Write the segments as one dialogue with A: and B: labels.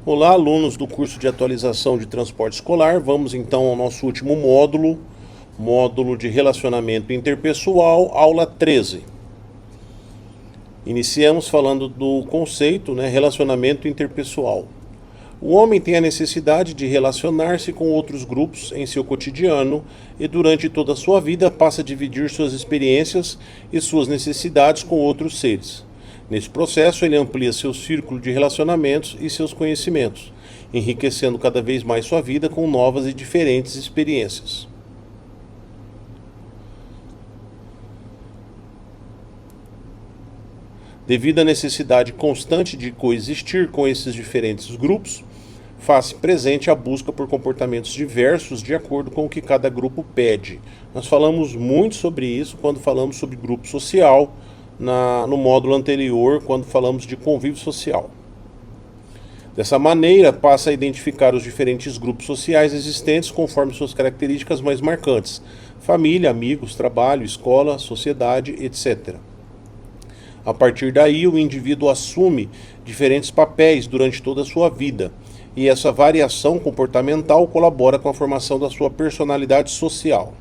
A: Olá, alunos do curso de atualização de transporte escolar. Vamos então ao nosso último módulo, módulo de relacionamento interpessoal, aula 13. Iniciamos falando do conceito, relacionamento interpessoal. O homem tem a necessidade de relacionar-se com outros grupos em seu cotidiano e durante toda a sua vida passa a dividir suas experiências e suas necessidades com outros seres. Nesse processo, ele amplia seu círculo de relacionamentos e seus conhecimentos, enriquecendo cada vez mais sua vida com novas e diferentes experiências. Devido à necessidade constante de coexistir com esses diferentes grupos, faz-se presente a busca por comportamentos diversos de acordo com o que cada grupo pede. Nós falamos muito sobre isso quando falamos sobre grupo social, no módulo anterior, quando falamos de convívio social. Dessa maneira, passa a identificar os diferentes grupos sociais existentes conforme suas características mais marcantes: família, amigos, trabalho, escola, sociedade, etc. A partir daí, o indivíduo assume diferentes papéis durante toda a sua vida, e essa variação comportamental colabora com a formação da sua personalidade social.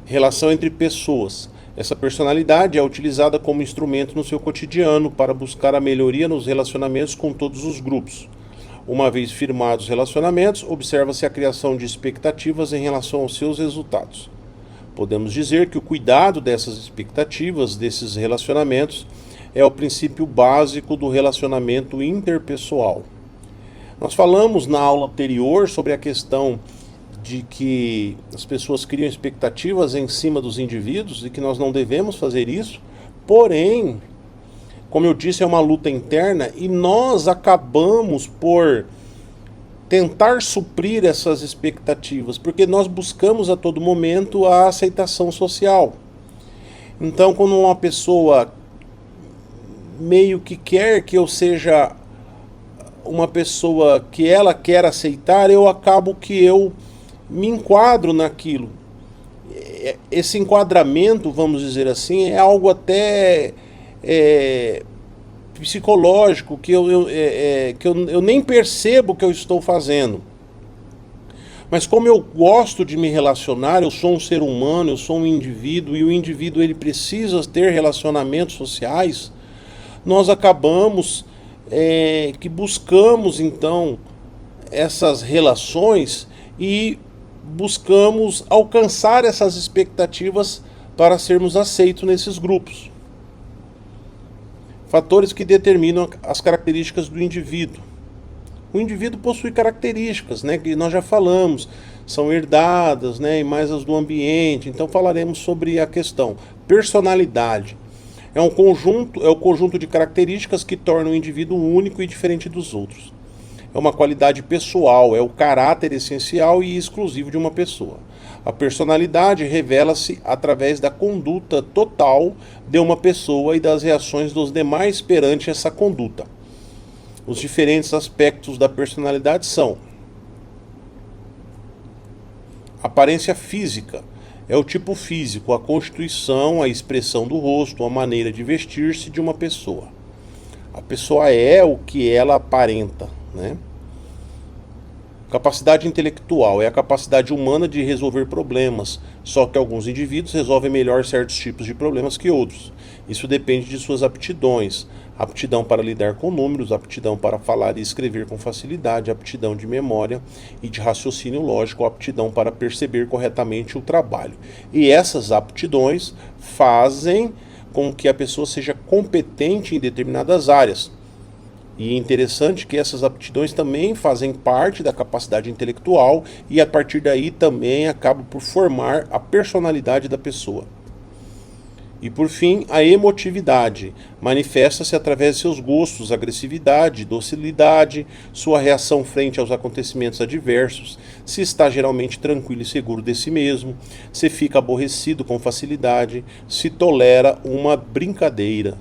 A: Relação entre pessoas. Essa personalidade é utilizada como instrumento no seu cotidiano para buscar a melhoria nos relacionamentos com todos os grupos. Uma vez firmados os relacionamentos, observa-se a criação de expectativas em relação aos seus resultados. Podemos dizer que o cuidado dessas expectativas, desses relacionamentos, é o princípio básico do relacionamento interpessoal. Nós falamos na aula anterior sobre a questão de que as pessoas criam expectativas em cima dos indivíduos e que nós não devemos fazer isso, porém, como eu disse, é uma luta interna e nós acabamos por tentar suprir essas expectativas, porque nós buscamos a todo momento a aceitação social. Então, quando uma pessoa meio que quer que eu seja uma pessoa que ela quer aceitar, eu acabo que eu me enquadro naquilo. Esse enquadramento, vamos dizer assim, é algo até psicológico, que eu nem percebo que eu estou fazendo. Mas como eu gosto de me relacionar, eu sou um ser humano, eu sou um indivíduo, e o indivíduo ele precisa ter relacionamentos sociais, nós acabamos que buscamos então essas relações e buscamos alcançar essas expectativas para sermos aceitos nesses grupos. Fatores que determinam as características do indivíduo. O indivíduo possui características, que nós já falamos, são herdadas, e mais as do ambiente. Então falaremos sobre a questão. Personalidade. É o conjunto de características que tornam o indivíduo único e diferente dos outros. É uma qualidade pessoal, é o caráter essencial e exclusivo de uma pessoa. A personalidade revela-se através da conduta total de uma pessoa e das reações dos demais perante essa conduta. Os diferentes aspectos da personalidade são: aparência física. É o tipo físico, a constituição, a expressão do rosto, a maneira de vestir-se de uma pessoa. A pessoa é o que ela aparenta, Capacidade intelectual é a capacidade humana de resolver problemas, só que alguns indivíduos resolvem melhor certos tipos de problemas que outros. Isso depende de suas aptidões: aptidão para lidar com números, aptidão para falar e escrever com facilidade, aptidão de memória e de raciocínio lógico, aptidão para perceber corretamente o trabalho. E essas aptidões fazem com que a pessoa seja competente em determinadas áreas. E é interessante que essas aptidões também fazem parte da capacidade intelectual e a partir daí também acabam por formar a personalidade da pessoa. E por fim, a emotividade manifesta-se através de seus gostos, agressividade, docilidade, sua reação frente aos acontecimentos adversos, se está geralmente tranquilo e seguro de si mesmo, se fica aborrecido com facilidade, se tolera uma brincadeira,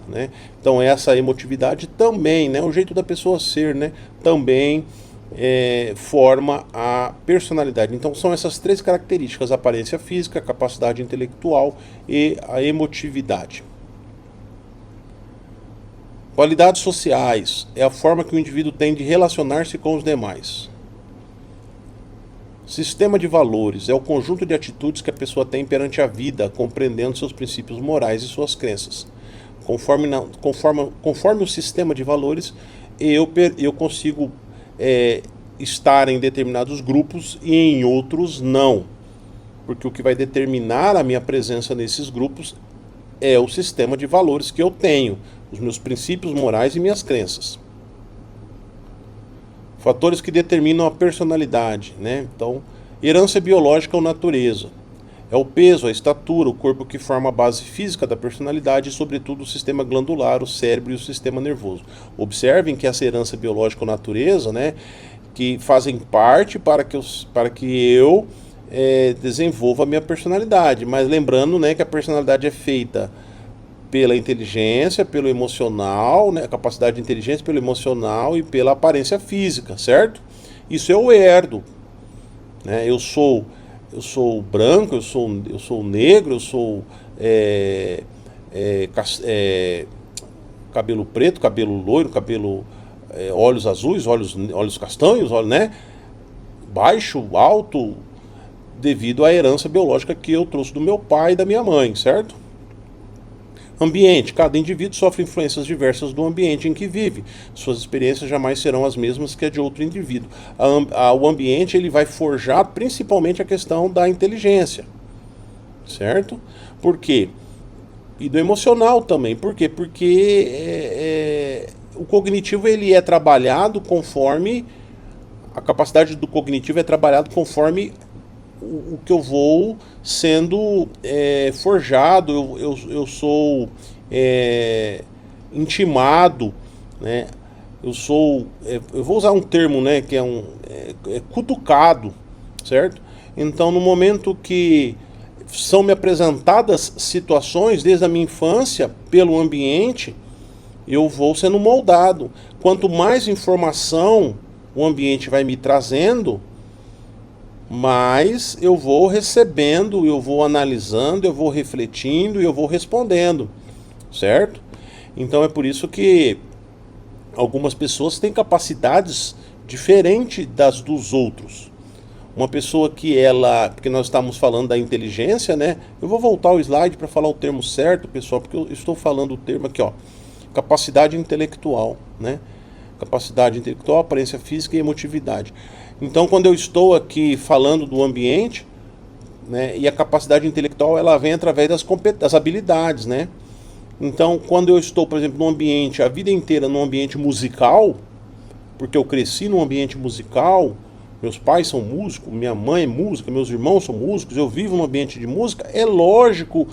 A: Então essa emotividade também, o jeito da pessoa ser, também forma a personalidade. Então são essas três características: a aparência física, a capacidade intelectual e a emotividade. Qualidades sociais é a forma que o indivíduo tem de relacionar-se com os demais. Sistema de valores é o conjunto de atitudes que a pessoa tem perante a vida, compreendendo seus princípios morais e suas crenças. Conforme o sistema de valores, eu consigo estar em determinados grupos e em outros não. Porque o que vai determinar a minha presença nesses grupos é o sistema de valores que eu tenho, os meus princípios morais e minhas crenças. Fatores que determinam a personalidade, né? Então, herança biológica ou natureza. É o peso, a estatura, o corpo que forma a base física da personalidade e, sobretudo, o sistema glandular, o cérebro e o sistema nervoso. Observem que essa herança biológica ou natureza, né, que fazem parte para que eu desenvolva a minha personalidade. Mas lembrando, né, que a personalidade é feita pela inteligência, pelo emocional, né, a capacidade de inteligência, pelo emocional e pela aparência física, certo? Isso eu herdo, né? Eu sou branco, eu sou negro, eu sou cabelo preto, cabelo loiro, olhos azuis, olhos castanhos, né? Baixo, alto, devido à herança biológica que eu trouxe do meu pai e da minha mãe, certo? Ambiente. Cada indivíduo sofre influências diversas do ambiente em que vive. Suas experiências jamais serão as mesmas que a de outro indivíduo. O ambiente ele vai forjar principalmente a questão da inteligência, certo? Por quê? E do emocional também. Por quê? Porque o cognitivo ele é trabalhado conforme... A capacidade do cognitivo é trabalhado conforme o que eu vou sendo forjado, eu sou intimado, né? Eu vou usar um termo, né, que é cutucado, certo? Então, no momento que são me apresentadas situações desde a minha infância pelo ambiente, eu vou sendo moldado. Quanto mais informação o ambiente vai me trazendo, mas eu vou recebendo, eu vou analisando, eu vou refletindo e eu vou respondendo, certo? Então é por isso que algumas pessoas têm capacidades diferentes das dos outros. Uma pessoa porque nós estamos falando da inteligência, né? Eu vou voltar o slide para falar o termo certo, pessoal, porque eu estou falando o termo aqui, ó, capacidade intelectual, né? Capacidade intelectual, aparência física e emotividade. Então, quando eu estou aqui falando do ambiente, né, e a capacidade intelectual ela vem através das habilidades, né? Então, quando eu estou, por exemplo, num ambiente, a vida inteira num ambiente musical, porque eu cresci num ambiente musical, meus pais são músicos, minha mãe é música, meus irmãos são músicos, eu vivo num ambiente de música, é lógico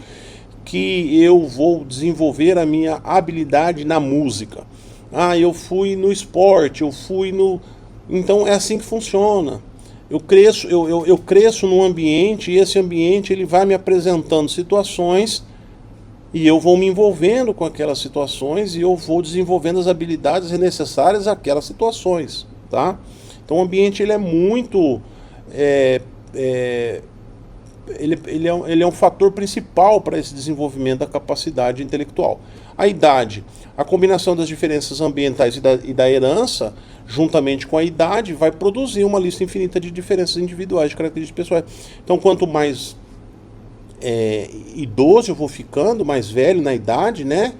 A: que eu vou desenvolver a minha habilidade na música. Ah, eu fui no esporte, eu fui no... Então é assim que funciona. Eu cresço num ambiente e esse ambiente ele vai me apresentando situações e eu vou me envolvendo com aquelas situações e eu vou desenvolvendo as habilidades necessárias àquelas situações, tá? Então o ambiente ele é muito... Ele é um fator principal para esse desenvolvimento da capacidade intelectual. A idade, a combinação das diferenças ambientais e da herança, juntamente com a idade, vai produzir uma lista infinita de diferenças individuais, de características pessoais. Então, quanto mais idoso eu vou ficando, mais velho na idade, né?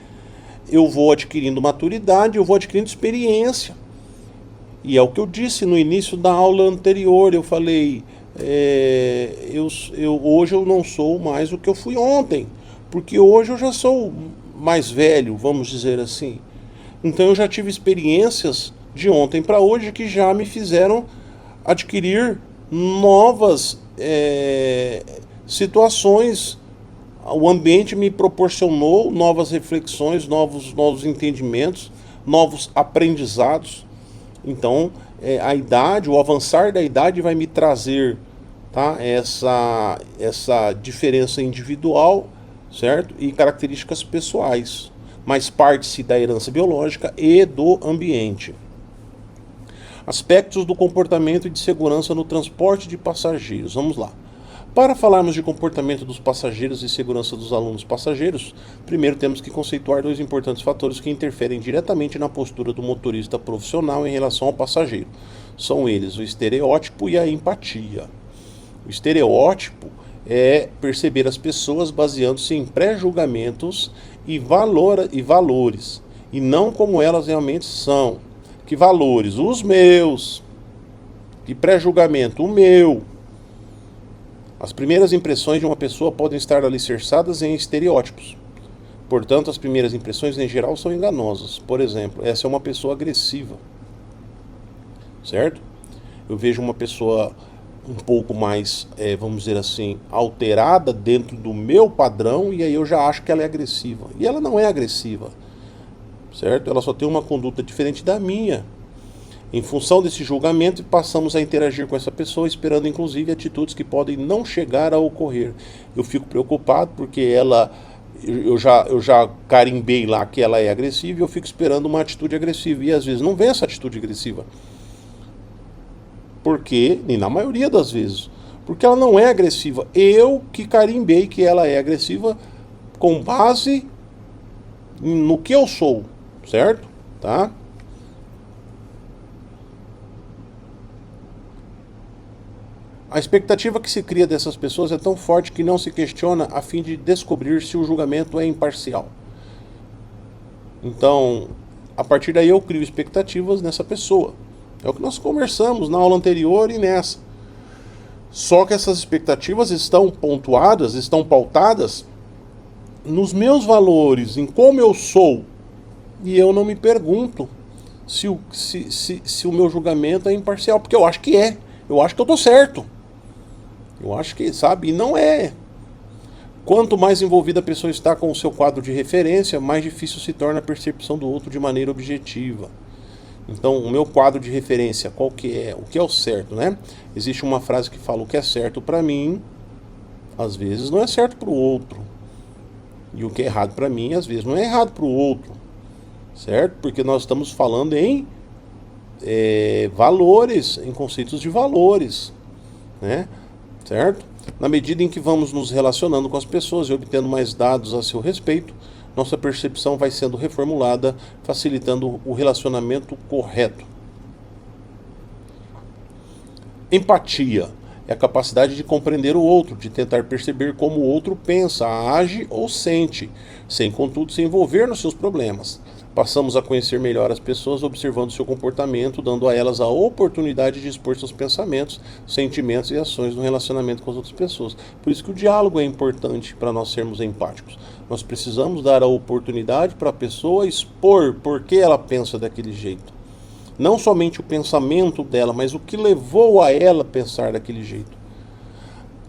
A: Eu vou adquirindo maturidade, eu vou adquirindo experiência. E é o que eu disse no início da aula anterior, eu falei... hoje eu não sou mais o que eu fui ontem, porque hoje eu já sou mais velho, vamos dizer assim. Então eu já tive experiências de ontem para hoje que já me fizeram adquirir novas situações. O ambiente me proporcionou novas reflexões, novos entendimentos, novos aprendizados. Então a idade, o avançar da idade vai me trazer, tá, essa diferença individual, certo? E características pessoais, mas parte-se da herança biológica e do ambiente. Aspectos do comportamento e de segurança no transporte de passageiros. Vamos lá. Para falarmos de comportamento dos passageiros e segurança dos alunos passageiros, primeiro temos que conceituar dois importantes fatores que interferem diretamente na postura do motorista profissional em relação ao passageiro. São eles o estereótipo e a empatia. O estereótipo é perceber as pessoas baseando-se em pré-julgamentos e valores, e não como elas realmente são. Que valores? Os meus. Que pré-julgamento? O meu. As primeiras impressões de uma pessoa podem estar alicerçadas em estereótipos. Portanto, as primeiras impressões, em geral, são enganosas. Por exemplo, essa é uma pessoa agressiva. Certo? Eu vejo uma pessoa um pouco mais, vamos dizer assim, alterada dentro do meu padrão, e aí eu já acho que ela é agressiva. E ela não é agressiva. Certo? Ela só tem uma conduta diferente da minha. Em função desse julgamento, passamos a interagir com essa pessoa, esperando inclusive atitudes que podem não chegar a ocorrer. Eu fico preocupado porque eu já carimbei lá que ela é agressiva e eu fico esperando uma atitude agressiva. E às vezes não vem essa atitude agressiva. Porque, e na maioria das vezes, porque ela não é agressiva. Eu que carimbei que ela é agressiva com base no que eu sou, certo? Tá? A expectativa que se cria dessas pessoas é tão forte que não se questiona a fim de descobrir se o julgamento é imparcial. Então, a partir daí eu crio expectativas nessa pessoa. É o que nós conversamos na aula anterior e nessa. Só que essas expectativas estão pontuadas, estão pautadas nos meus valores, em como eu sou. E eu não me pergunto se o meu julgamento é imparcial, porque eu acho que é. Eu acho que eu estou certo. Eu acho que, sabe, e não é. Quanto mais envolvida a pessoa está com o seu quadro de referência, mais difícil se torna a percepção do outro de maneira objetiva. Então, o meu quadro de referência, qual que é? O que é o certo, né? Existe uma frase que fala: o que é certo para mim, às vezes não é certo para o outro. E o que é errado para mim, às vezes não é errado para o outro. Certo? Porque nós estamos falando em valores, em conceitos de valores, né? Certo? Na medida em que vamos nos relacionando com as pessoas e obtendo mais dados a seu respeito, nossa percepção vai sendo reformulada, facilitando o relacionamento correto. Empatia é a capacidade de compreender o outro, de tentar perceber como o outro pensa, age ou sente, sem contudo se envolver nos seus problemas. Passamos a conhecer melhor as pessoas observando seu comportamento, dando a elas a oportunidade de expor seus pensamentos, sentimentos e ações no relacionamento com as outras pessoas. Por isso que o diálogo é importante para nós sermos empáticos. Nós precisamos dar a oportunidade para a pessoa expor por que ela pensa daquele jeito. Não somente o pensamento dela, mas o que levou a ela pensar daquele jeito.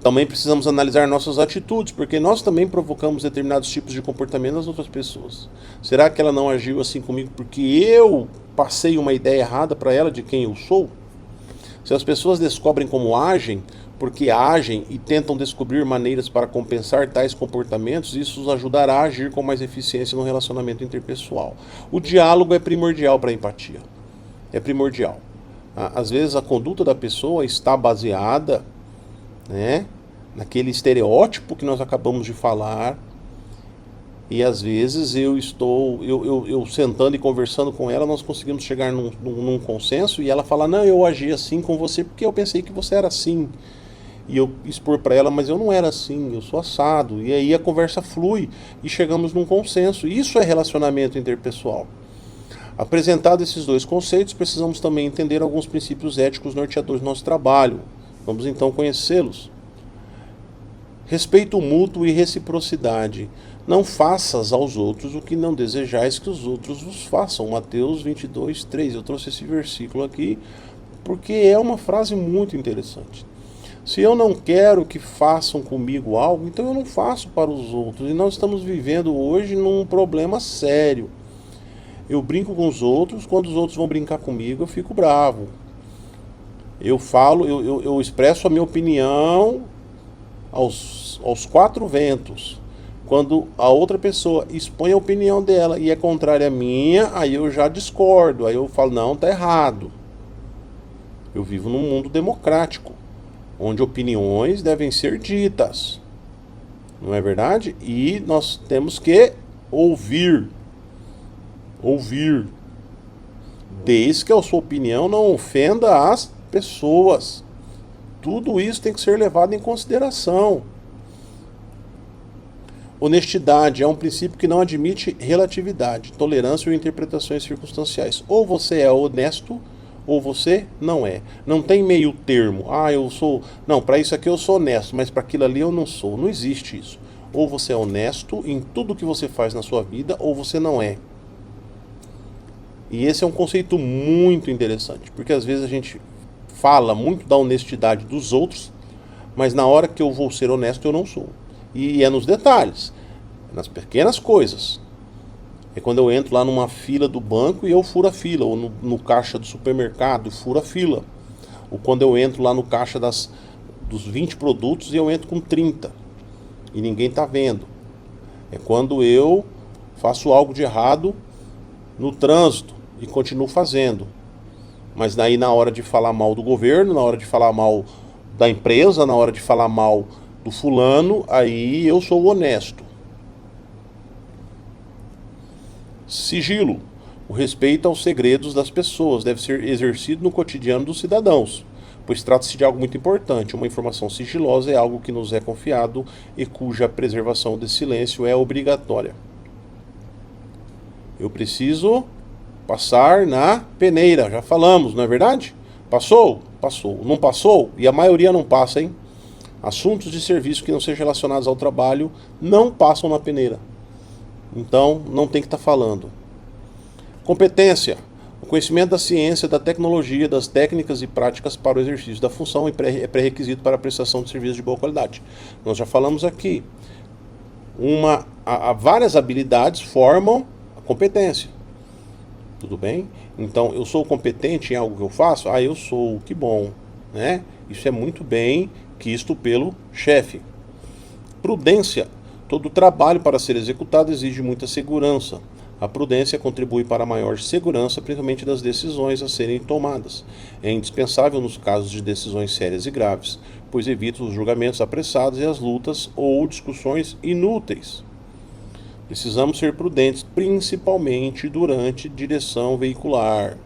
A: Também precisamos analisar nossas atitudes, porque nós também provocamos determinados tipos de comportamento nas outras pessoas. Será que ela não agiu assim comigo porque eu passei uma ideia errada para ela de quem eu sou? Se as pessoas descobrem como agem, porque agem e tentam descobrir maneiras para compensar tais comportamentos, isso os ajudará a agir com mais eficiência no relacionamento interpessoal. O diálogo é primordial para a empatia. É primordial. Às vezes a conduta da pessoa está baseada, né, naquele estereótipo que nós acabamos de falar, e às vezes eu sentando e conversando com ela, nós conseguimos chegar num consenso, e ela fala: não, eu agi assim com você porque eu pensei que você era assim, e eu expor para ela: mas eu não era assim, eu sou assado, e aí a conversa flui e chegamos num consenso. Isso é relacionamento interpessoal. Apresentados esses dois conceitos, precisamos também entender alguns princípios éticos norteadores do nosso trabalho. Vamos então conhecê-los. Respeito mútuo e reciprocidade. Não faças aos outros o que não desejais que os outros vos façam. Mateus 22, 3. Eu trouxe esse versículo aqui porque é uma frase muito interessante. Se eu não quero que façam comigo algo, então eu não faço para os outros. E nós estamos vivendo hoje num problema sério. Eu brinco com os outros, quando os outros vão brincar comigo, eu fico bravo. Eu falo, eu expresso a minha opinião aos quatro ventos. Quando a outra pessoa expõe a opinião dela e é contrária à minha, aí eu já discordo. Aí eu falo: não, tá errado. Eu vivo num mundo democrático. onde opiniões devem ser ditas, não é verdade? E nós temos que ouvir, desde que a sua opinião não ofenda as pessoas. Tudo isso tem que ser levado em consideração. Honestidade é um princípio que não admite relatividade, tolerância ou interpretações circunstanciais. Ou você é honesto, ou você não é. Não tem meio termo. Eu sou... Não, para isso aqui eu sou honesto, mas para aquilo ali eu não sou. Não existe isso. Ou você é honesto em tudo que você faz na sua vida, ou você não é. E esse é um conceito muito interessante, porque às vezes a gente fala muito da honestidade dos outros, mas na hora que eu vou ser honesto eu não sou. E é nos detalhes, nas pequenas coisas. É quando eu entro lá numa fila do banco e eu furo a fila, ou no caixa do supermercado e furo a fila. Ou quando eu entro lá no caixa dos 20 produtos e eu entro com 30 e ninguém está vendo. É quando eu faço algo de errado no trânsito e continuo fazendo. Mas daí na hora de falar mal do governo, na hora de falar mal da empresa, na hora de falar mal do fulano, aí eu sou honesto. Sigilo. O respeito aos segredos das pessoas deve ser exercido no cotidiano dos cidadãos, pois trata-se de algo muito importante. Uma informação sigilosa é algo que nos é confiado e cuja preservação de silêncio é obrigatória. Eu preciso passar na peneira, já falamos, não é verdade? Passou? Passou. Não passou? E a maioria não passa, hein? Assuntos de serviço que não sejam relacionados ao trabalho não passam na peneira. Então, não tem que estar falando. Competência. O conhecimento da ciência, da tecnologia, das técnicas e práticas para o exercício da função é pré-requisito para a prestação de serviços de boa qualidade. Nós já falamos aqui. Várias habilidades formam a competência. Tudo bem? Então, eu sou competente em algo que eu faço? Eu sou. Que bom. Né? Isso é muito bem quisto pelo chefe. Prudência. Todo trabalho para ser executado exige muita segurança. A prudência contribui para a maior segurança, principalmente das decisões a serem tomadas. É indispensável nos casos de decisões sérias e graves, pois evita os julgamentos apressados e as lutas ou discussões inúteis. Precisamos ser prudentes, principalmente durante direção veicular.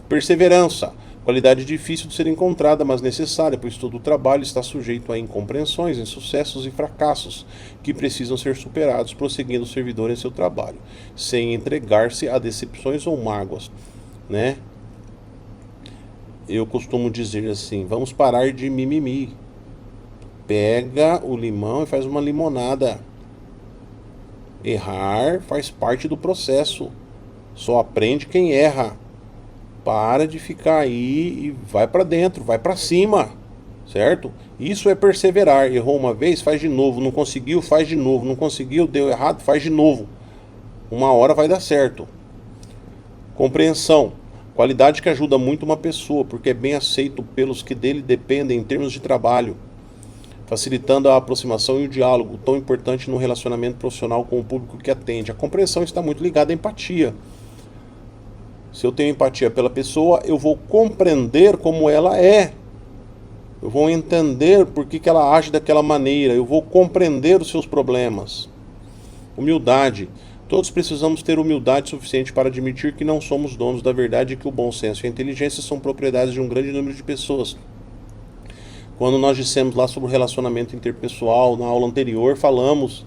A: Perseverança. Qualidade difícil de ser encontrada, mas necessária, pois todo o trabalho está sujeito a incompreensões, insucessos e fracassos, que precisam ser superados, prosseguindo o servidor em seu trabalho, sem entregar-se a decepções ou mágoas, né? Eu costumo dizer assim, vamos parar de mimimi. Pega o limão e faz uma limonada. Errar faz parte do processo. Só aprende quem erra. Para de ficar aí e vai para dentro, vai para cima, certo? Isso é perseverar. Errou uma vez, faz de novo. Não conseguiu, faz de novo. Não conseguiu, deu errado, faz de novo. Uma hora vai dar certo. Compreensão. Qualidade que ajuda muito uma pessoa, porque é bem aceito pelos que dele dependem em termos de trabalho, facilitando a aproximação e o diálogo, tão importante no relacionamento profissional com o público que atende. A compreensão está muito ligada à empatia. Se eu tenho empatia pela pessoa, eu vou compreender como ela é. Eu vou entender por que ela age daquela maneira. Eu vou compreender os seus problemas. Humildade. Todos precisamos ter humildade suficiente para admitir que não somos donos da verdade e que o bom senso e a inteligência são propriedades de um grande número de pessoas. Quando nós dissemos lá sobre o relacionamento interpessoal, na aula anterior, falamos: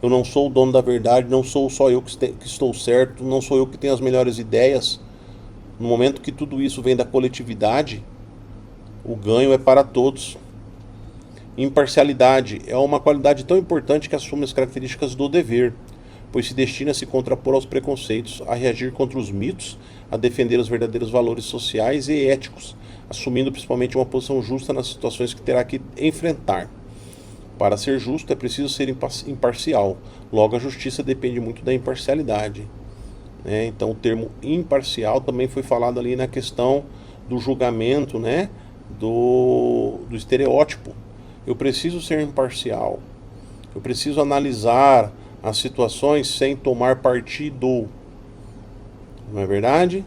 A: eu não sou o dono da verdade, não sou só eu que estou certo, não sou eu que tenho as melhores ideias. No momento que tudo isso vem da coletividade, o ganho é para todos. Imparcialidade é uma qualidade tão importante que assume as características do dever, pois se destina a se contrapor aos preconceitos, a reagir contra os mitos, a defender os verdadeiros valores sociais e éticos, assumindo principalmente uma posição justa nas situações que terá que enfrentar. Para ser justo é preciso ser imparcial. Logo, a justiça depende muito da imparcialidade. Então, o termo imparcial também foi falado ali na questão do julgamento, do estereótipo. Eu preciso ser imparcial. Eu preciso analisar as situações sem tomar partido. Não é verdade?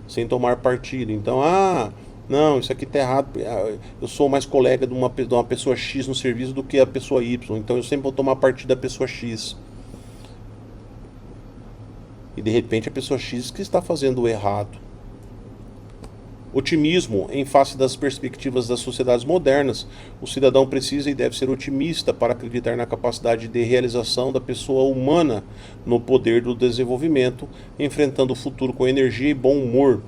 A: Sem tomar partido. Então, Não, isso aqui está errado. Eu sou mais colega de uma pessoa X no serviço do que a pessoa Y. Então eu sempre vou tomar partido da pessoa X. E de repente a pessoa X que está fazendo o errado. Otimismo em face das perspectivas das sociedades modernas. O cidadão precisa e deve ser otimista para acreditar na capacidade de realização da pessoa humana no poder do desenvolvimento, enfrentando o futuro com energia e bom humor.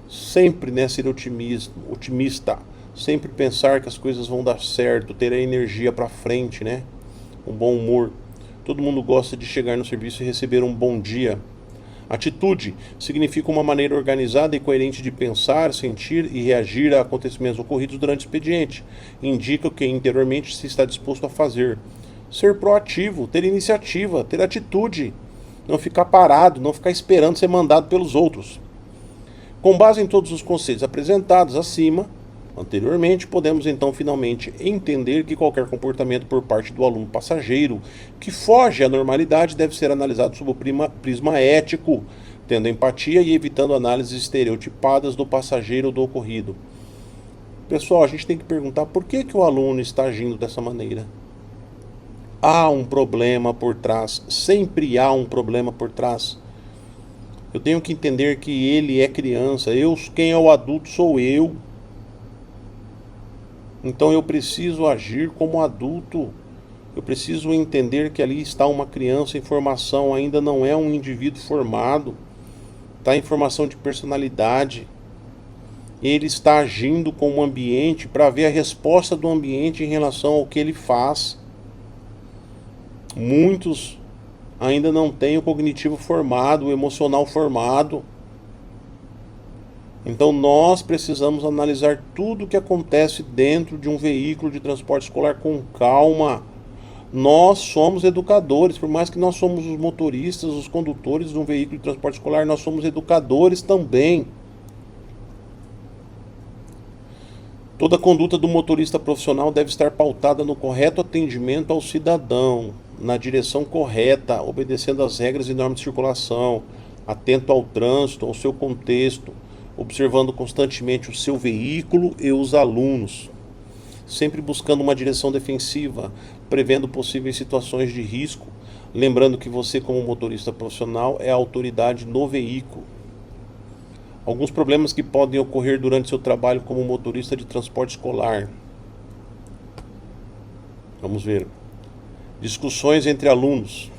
A: Sempre, né, ser otimista, sempre pensar que as coisas vão dar certo, ter a energia para frente, né? Um bom humor. Todo mundo gosta de chegar no serviço e receber um bom dia. Atitude significa uma maneira organizada e coerente de pensar, sentir e reagir a acontecimentos ocorridos durante o expediente. Indica o que interiormente se está disposto a fazer. Ser proativo, ter iniciativa, ter atitude. Não ficar parado, não ficar esperando ser mandado pelos outros. Com base em todos os conceitos apresentados acima, anteriormente, podemos então finalmente entender que qualquer comportamento por parte do aluno passageiro que foge à normalidade deve ser analisado sob o prisma ético, tendo empatia e evitando análises estereotipadas do passageiro ou do ocorrido. Pessoal, a gente tem que perguntar por que o aluno está agindo dessa maneira. Há um problema por trás, sempre há um problema por trás. Eu tenho que entender que ele é criança, quem é o adulto sou eu. Então eu preciso agir como adulto. Eu preciso entender que ali está uma criança em formação, ainda não é um indivíduo formado. Está em formação de personalidade. Ele está agindo com o ambiente para ver a resposta do ambiente em relação ao que ele faz. Muitos ainda não têm o cognitivo formado, o emocional formado. Então nós precisamos analisar tudo o que acontece dentro de um veículo de transporte escolar com calma. Nós somos educadores, por mais que nós somos os motoristas, os condutores de um veículo de transporte escolar, nós somos educadores também. Toda conduta do motorista profissional deve estar pautada no correto atendimento ao cidadão, na direção correta, obedecendo às regras e normas de circulação, atento ao trânsito, ao seu contexto, observando constantemente o seu veículo e os alunos, sempre buscando uma direção defensiva, prevendo possíveis situações de risco, lembrando que você, como motorista profissional, é a autoridade no veículo. Alguns problemas que podem ocorrer durante seu trabalho como motorista de transporte escolar. Vamos ver. Discussões entre alunos.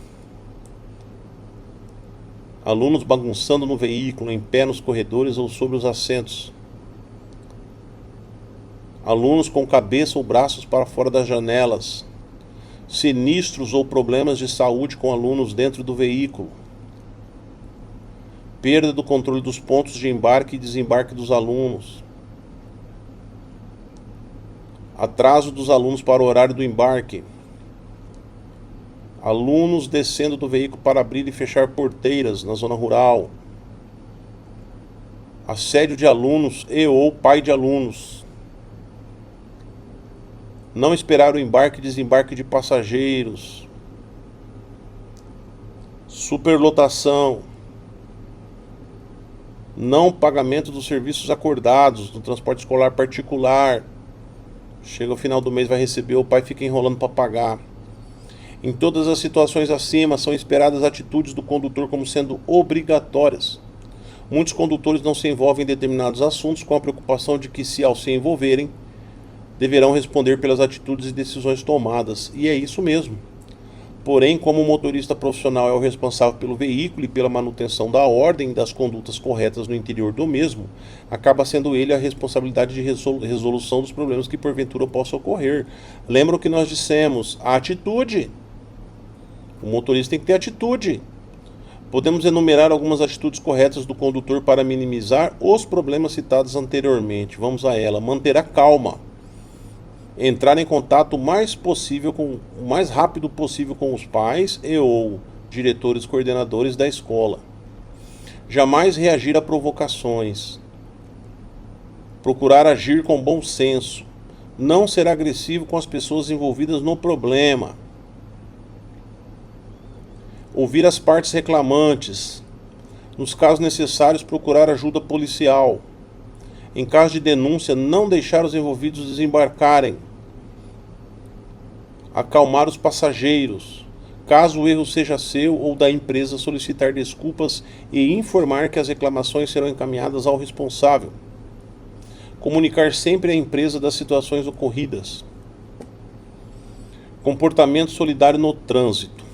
A: Alunos bagunçando no veículo, em pé nos corredores ou sobre os assentos. Alunos com cabeça ou braços para fora das janelas. Sinistros ou problemas de saúde com alunos dentro do veículo. Perda do controle dos pontos de embarque e desembarque dos alunos. Atraso dos alunos para o horário do embarque. Alunos descendo do veículo para abrir e fechar porteiras na zona rural. Assédio de alunos e ou pai de alunos. Não esperar o embarque e desembarque de passageiros. Superlotação. Não pagamento dos serviços acordados no transporte escolar particular. Chega ao final do mês, vai receber, o pai fica enrolando para pagar. Em todas as situações acima, são esperadas atitudes do condutor como sendo obrigatórias. Muitos condutores não se envolvem em determinados assuntos com a preocupação de que, se ao se envolverem, deverão responder pelas atitudes e decisões tomadas. E é isso mesmo. Porém, como o motorista profissional é o responsável pelo veículo e pela manutenção da ordem e das condutas corretas no interior do mesmo, acaba sendo ele a responsabilidade de resolução dos problemas que porventura possam ocorrer. Lembra o que nós dissemos? A atitude. O motorista tem que ter atitude. Podemos enumerar algumas atitudes corretas do condutor para minimizar os problemas citados anteriormente. Vamos a ela. Manter a calma. Entrar em contato o mais rápido possível com os pais e ou diretores coordenadores da escola. Jamais reagir a provocações. Procurar agir com bom senso. Não ser agressivo com as pessoas envolvidas no problema. Ouvir as partes reclamantes. Nos casos necessários, procurar ajuda policial. Em caso de denúncia, não deixar os envolvidos desembarcarem. Acalmar os passageiros. Caso o erro seja seu ou da empresa, solicitar desculpas e informar que as reclamações serão encaminhadas ao responsável. Comunicar sempre à empresa das situações ocorridas. Comportamento solidário no trânsito.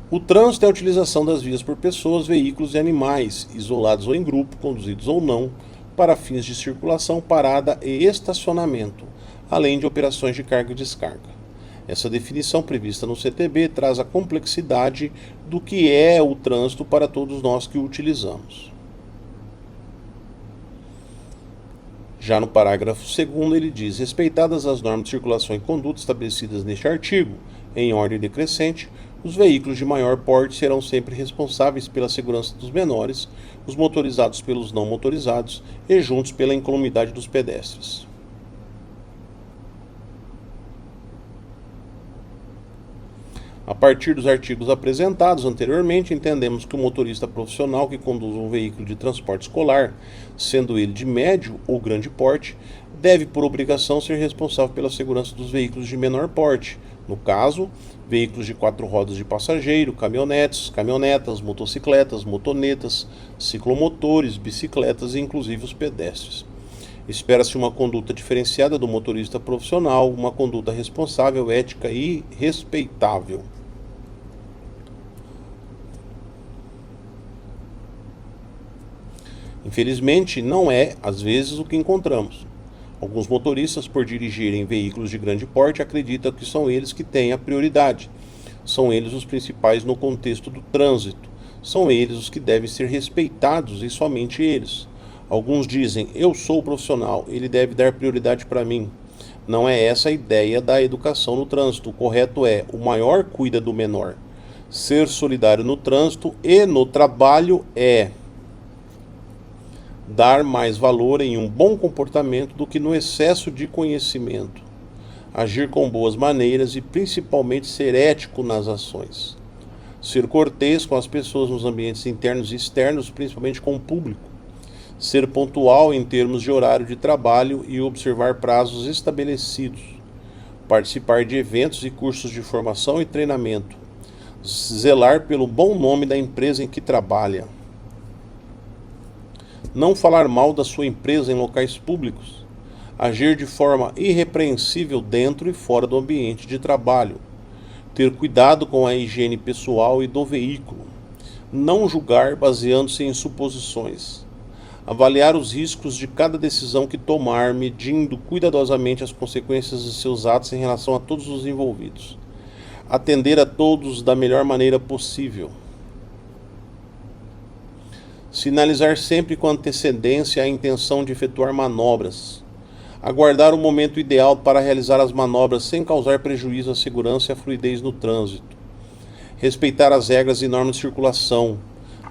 A: O trânsito é a utilização das vias por pessoas, veículos e animais, isolados ou em grupo, conduzidos ou não, para fins de circulação, parada e estacionamento, além de operações de carga e descarga. Essa definição prevista no CTB traz a complexidade do que é o trânsito para todos nós que o utilizamos. Já no parágrafo 2º, ele diz: respeitadas as normas de circulação e conduta estabelecidas neste artigo, em ordem decrescente, os veículos de maior porte serão sempre responsáveis pela segurança dos menores, os motorizados pelos não motorizados e juntos pela incolumidade dos pedestres. A partir dos artigos apresentados anteriormente, entendemos que o motorista profissional que conduz um veículo de transporte escolar, sendo ele de médio ou grande porte, deve, por obrigação, ser responsável pela segurança dos veículos de menor porte, no caso, veículos de 4 rodas de passageiro, caminhonetes, caminhonetas, motocicletas, motonetas, ciclomotores, bicicletas e inclusive os pedestres. Espera-se uma conduta diferenciada do motorista profissional, uma conduta responsável, ética e respeitável. Infelizmente, não é, às vezes, o que encontramos. Alguns motoristas, por dirigirem veículos de grande porte, acreditam que são eles que têm a prioridade. São eles os principais no contexto do trânsito. São eles os que devem ser respeitados e somente eles. Alguns dizem: eu sou o profissional, ele deve dar prioridade para mim. Não é essa a ideia da educação no trânsito. O correto é: o maior cuida do menor. Ser solidário no trânsito e no trabalho é dar mais valor em um bom comportamento do que no excesso de conhecimento. Agir com boas maneiras e principalmente ser ético nas ações. Ser cortês com as pessoas nos ambientes internos e externos, principalmente com o público. Ser pontual em termos de horário de trabalho e observar prazos estabelecidos. Participar de eventos e cursos de formação e treinamento. Zelar pelo bom nome da empresa em que trabalha. Não falar mal da sua empresa em locais públicos. Agir de forma irrepreensível dentro e fora do ambiente de trabalho. Ter cuidado com a higiene pessoal e do veículo. Não julgar baseando-se em suposições. Avaliar os riscos de cada decisão que tomar, medindo cuidadosamente as consequências de seus atos em relação a todos os envolvidos. Atender a todos da melhor maneira possível. Sinalizar sempre com antecedência a intenção de efetuar manobras. Aguardar o momento ideal para realizar as manobras sem causar prejuízo à segurança e à fluidez no trânsito. Respeitar as regras e normas de circulação.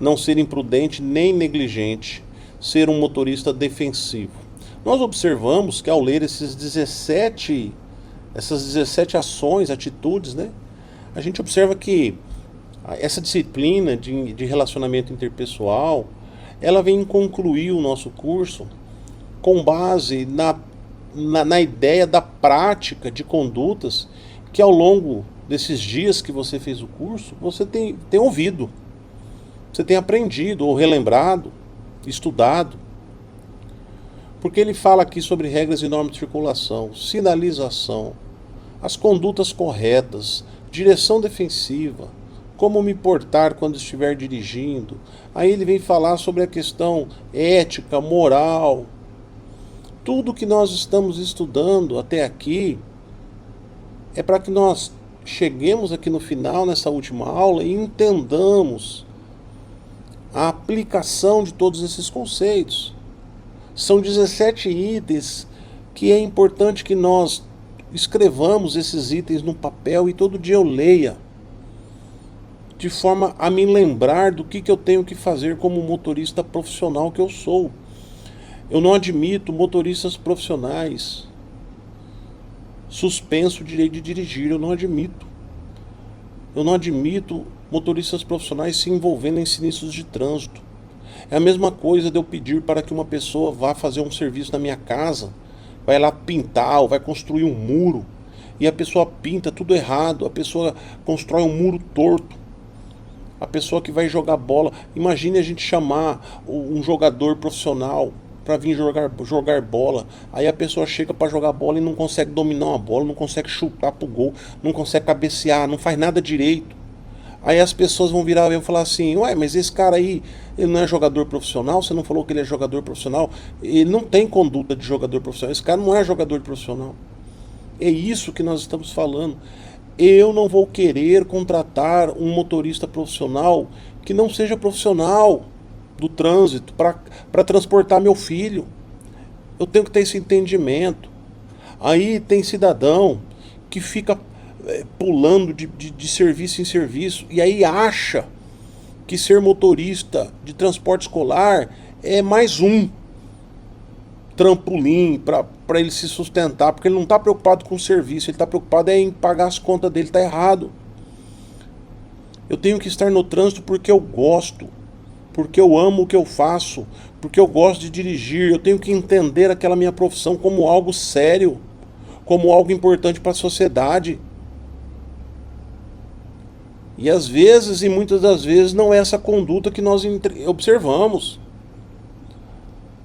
A: Não ser imprudente nem negligente. Ser um motorista defensivo. Nós observamos que ao ler essas 17 ações, atitudes, né, a gente observa que essa disciplina de relacionamento interpessoal, ela vem concluir o nosso curso com base na ideia da prática de condutas que ao longo desses dias que você fez o curso, você tem ouvido, você tem aprendido ou relembrado, estudado. Porque ele fala aqui sobre regras e normas de circulação, sinalização, as condutas corretas, direção defensiva, como me portar quando estiver dirigindo. Aí ele vem falar sobre a questão ética, moral. Tudo que nós estamos estudando até aqui é para que nós cheguemos aqui no final, nessa última aula, e entendamos a aplicação de todos esses conceitos. São 17 itens que é importante que nós escrevamos esses itens no papel e todo dia eu leia, de forma a me lembrar do que eu tenho que fazer como motorista profissional que eu sou. Eu não admito motoristas profissionais suspenso o direito de dirigir, eu não admito. Eu não admito motoristas profissionais se envolvendo em sinistros de trânsito. É a mesma coisa de eu pedir para que uma pessoa vá fazer um serviço na minha casa, vai lá pintar ou vai construir um muro, e a pessoa pinta tudo errado, a pessoa constrói um muro torto. A pessoa que vai jogar bola, imagine a gente chamar um jogador profissional para vir jogar bola. Aí a pessoa chega para jogar bola e não consegue dominar uma bola, não consegue chutar pro gol, não consegue cabecear, não faz nada direito. Aí as pessoas vão virar e vão falar assim: ué, mas esse cara aí, ele não é jogador profissional? Você não falou que ele é jogador profissional? Ele não tem conduta de jogador profissional. Esse cara não é jogador profissional. É isso que nós estamos falando. Eu não vou querer contratar um motorista profissional que não seja profissional do trânsito para transportar meu filho. Eu tenho que ter esse entendimento. Aí tem cidadão que fica pulando de serviço em serviço e aí acha que ser motorista de transporte escolar é mais um trampolim para ele se sustentar, porque ele não está preocupado com o serviço, ele está preocupado em pagar as contas dele. Está errado. Eu tenho que estar no trânsito porque eu gosto, porque eu amo o que eu faço, porque eu gosto de dirigir. Eu tenho que entender aquela minha profissão como algo sério, como algo importante para a sociedade. E às vezes, e muitas das vezes, não é essa conduta que nós observamos.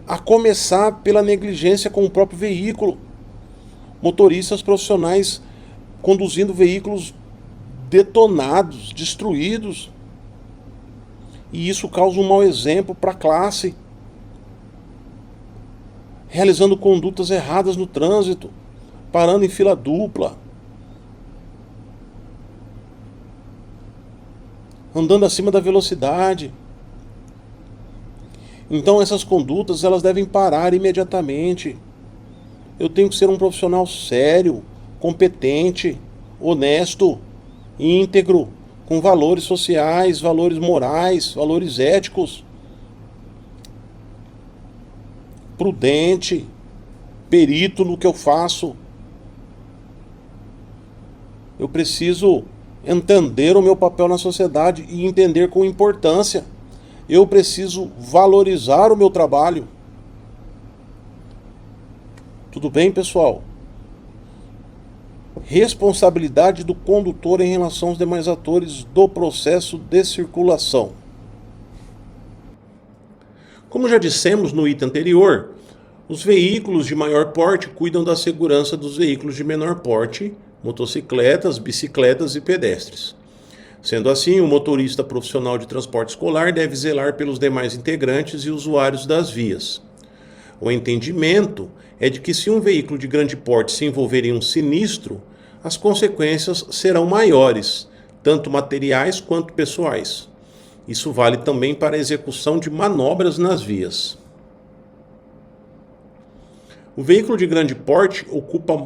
A: A começar pela negligência com o próprio veículo. Motoristas profissionais conduzindo veículos detonados, destruídos. E isso causa um mau exemplo para a classe. Realizando condutas erradas no trânsito, parando em fila dupla, andando acima da velocidade. Então essas condutas, elas devem parar imediatamente. Eu tenho que ser um profissional sério, competente, honesto, íntegro, com valores sociais, valores morais, valores éticos, prudente, perito no que eu faço. Eu preciso entender o meu papel na sociedade e entender com importância. Eu preciso valorizar o meu trabalho. Tudo bem, pessoal? Responsabilidade do condutor em relação aos demais atores do processo de circulação. Como já dissemos no item anterior, os veículos de maior porte cuidam da segurança dos veículos de menor porte, motocicletas, bicicletas e pedestres. Sendo assim, o motorista profissional de transporte escolar deve zelar pelos demais integrantes e usuários das vias. O entendimento é de que se um veículo de grande porte se envolver em um sinistro, as consequências serão maiores, tanto materiais quanto pessoais. Isso vale também para a execução de manobras nas vias. O veículo de grande porte ocupa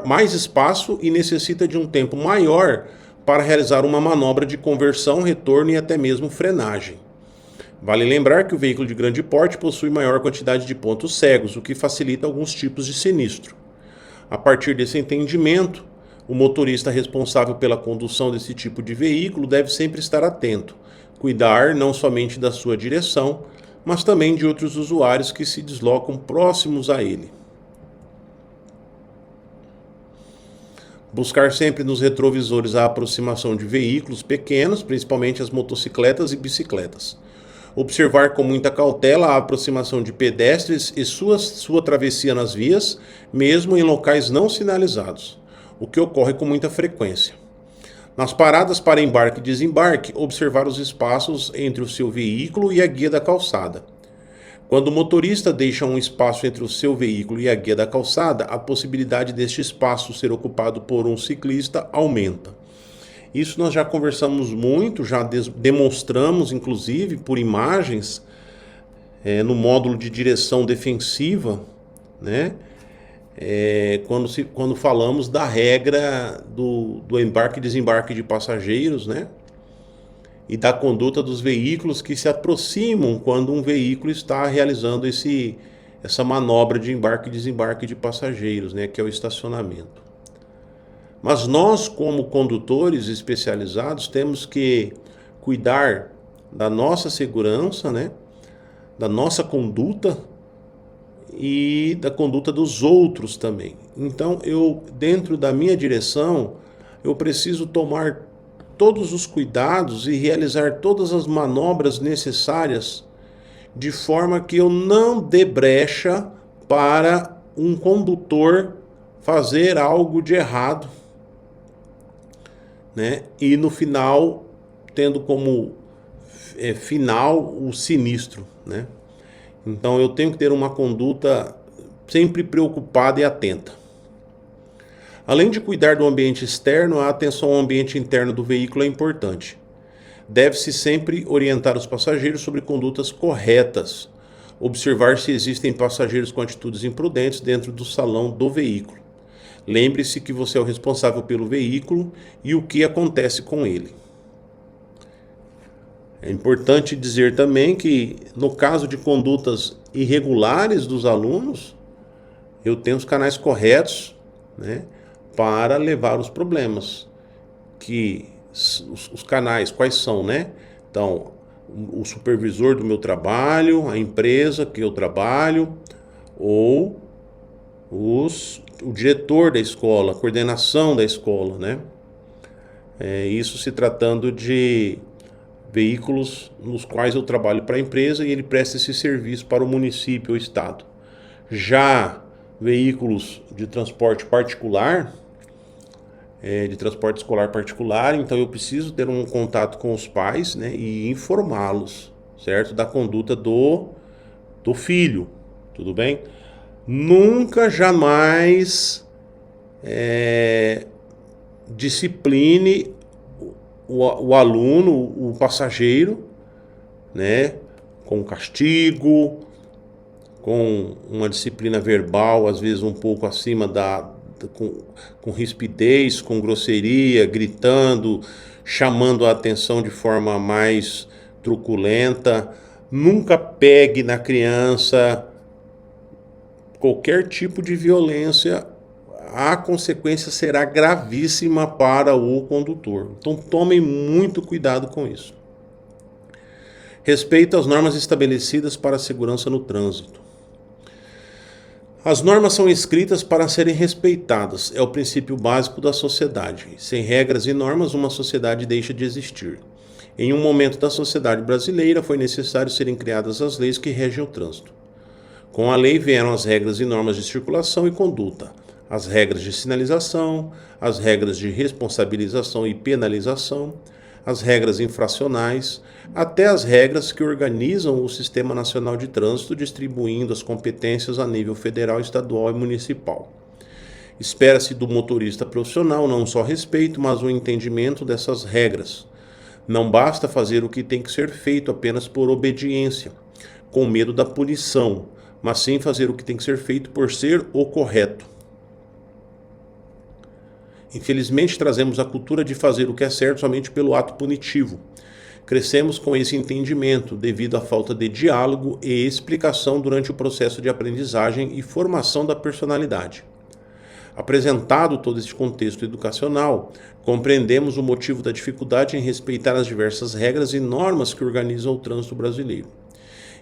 A: mais espaço e necessita de um tempo maior para realizar uma manobra de conversão, retorno e até mesmo frenagem. Vale lembrar que o veículo de grande porte possui maior quantidade de pontos cegos, o que facilita alguns tipos de sinistro. A partir desse entendimento, o motorista responsável pela condução desse tipo de veículo deve sempre estar atento, cuidar não somente da sua direção, mas também de outros usuários que se deslocam próximos a ele. Buscar sempre nos retrovisores a aproximação de veículos pequenos, principalmente as motocicletas e bicicletas. Observar com muita cautela a aproximação de pedestres e sua travessia nas vias, mesmo em locais não sinalizados, o que ocorre com muita frequência. Nas paradas para embarque e desembarque, observar os espaços entre o seu veículo e a guia da calçada. Quando o motorista deixa um espaço entre o seu veículo e a guia da calçada, a possibilidade deste espaço ser ocupado por um ciclista aumenta. Isso nós já conversamos muito, já demonstramos, inclusive, por imagens, no módulo de direção defensiva, né? Quando falamos da regra do embarque e desembarque de passageiros, né? E da conduta dos veículos que se aproximam quando um veículo está realizando essa manobra de embarque e desembarque de passageiros, né, que é o estacionamento. Mas nós, como condutores especializados, temos que cuidar da nossa segurança, né, da nossa conduta e da conduta dos outros também. Então, dentro da minha direção, eu preciso tomar todos os cuidados e realizar todas as manobras necessárias de forma que eu não dê brecha para um condutor fazer algo de errado, né? E no final, tendo como final o sinistro, né? Então eu tenho que ter uma conduta sempre preocupada e atenta. Além de cuidar do ambiente externo, a atenção ao ambiente interno do veículo é importante. Deve-se sempre orientar os passageiros sobre condutas corretas, observar se existem passageiros com atitudes imprudentes dentro do salão do veículo. Lembre-se que você é o responsável pelo veículo e o que acontece com ele. É importante dizer também que, no caso de condutas irregulares dos alunos, eu tenho os canais corretos, né, para levar os problemas. Que os canais quais são, né? Então, o supervisor do meu trabalho, a empresa que eu trabalho, ou o diretor da escola, a coordenação da escola, né? Isso se tratando de veículos nos quais eu trabalho para a empresa e ele presta esse serviço para o município ou estado. Já veículos de transporte particular, de transporte escolar particular, então eu preciso ter um contato com os pais, né, e informá-los, certo? Da conduta do filho, tudo bem? Nunca, jamais discipline o aluno, o passageiro, né, com castigo, com uma disciplina verbal, às vezes um pouco acima com rispidez, com grosseria, gritando, chamando a atenção de forma mais truculenta. Nunca pegue na criança. Qualquer tipo de violência, a consequência será gravíssima para o condutor. Então tomem muito cuidado com isso. Respeito às normas estabelecidas para a segurança no trânsito. As normas são escritas para serem respeitadas, é o princípio básico da sociedade. Sem regras e normas, uma sociedade deixa de existir. Em um momento da sociedade brasileira, foi necessário serem criadas as leis que regem o trânsito. Com a lei vieram as regras e normas de circulação e conduta, as regras de sinalização, as regras de responsabilização e penalização, as regras infracionais, até as regras que organizam o Sistema Nacional de Trânsito, distribuindo as competências a nível federal, estadual e municipal. Espera-se do motorista profissional não só respeito, mas o entendimento dessas regras. Não basta fazer o que tem que ser feito apenas por obediência, com medo da punição, mas sim fazer o que tem que ser feito por ser o correto. Infelizmente, trazemos a cultura de fazer o que é certo somente pelo ato punitivo. Crescemos com esse entendimento devido à falta de diálogo e explicação durante o processo de aprendizagem e formação da personalidade. Apresentado todo este contexto educacional, compreendemos o motivo da dificuldade em respeitar as diversas regras e normas que organizam o trânsito brasileiro.